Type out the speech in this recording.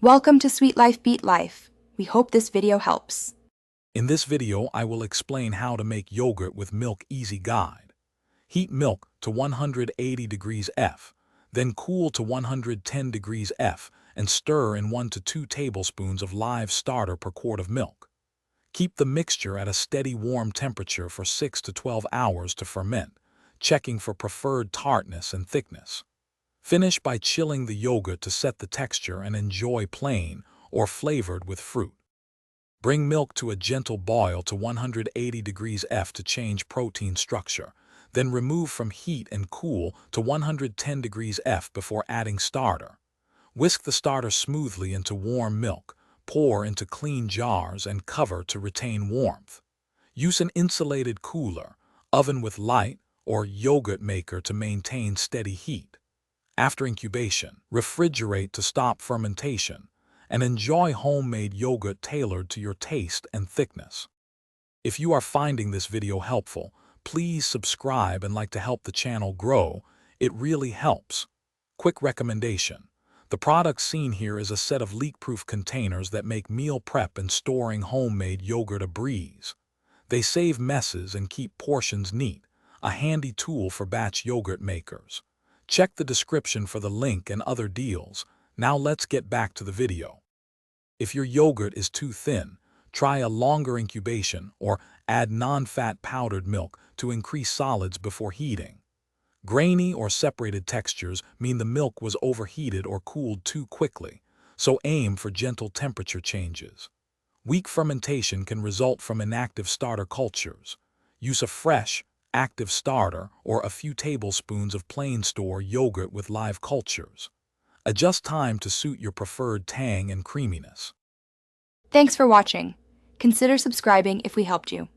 Welcome to Sweet Life Beat Life. We hope this video helps. In this video, I will explain how to make yogurt with milk easy guide. Heat milk to 180 degrees F, then cool to 110 degrees F and stir in 1 to 2 tablespoons of live starter per quart of milk. Keep the mixture at a steady warm temperature for 6 to 12 hours to ferment, checking for preferred tartness and thickness. Finish by chilling the yogurt to set the texture and enjoy plain or flavored with fruit. Bring milk to a gentle boil to 180 degrees F to change protein structure, then remove from heat and cool to 110 degrees F before adding starter. Whisk the starter smoothly into warm milk, pour into clean jars and cover to retain warmth. Use an insulated cooler, oven with light, or yogurt maker to maintain steady heat. After incubation, refrigerate to stop fermentation, and enjoy homemade yogurt tailored to your taste and thickness. If you are finding this video helpful, please subscribe and like to help the channel grow. It really helps. Quick recommendation. The product seen here is a set of leak-proof containers that make meal prep and storing homemade yogurt a breeze. They save messes and keep portions neat, a handy tool for batch yogurt makers. Check the description for the link and other deals. Now let's get back to the video. If your yogurt is too thin, try a longer incubation or add non-fat powdered milk to increase solids before heating. Grainy or separated textures mean the milk was overheated or cooled too quickly, so aim for gentle temperature changes. Weak fermentation can result from inactive starter cultures. Use a fresh, active starter or a few tablespoons of plain store yogurt with live cultures. Adjust time to suit your preferred tang and creaminess. Thanks for watching. Consider subscribing if we helped you.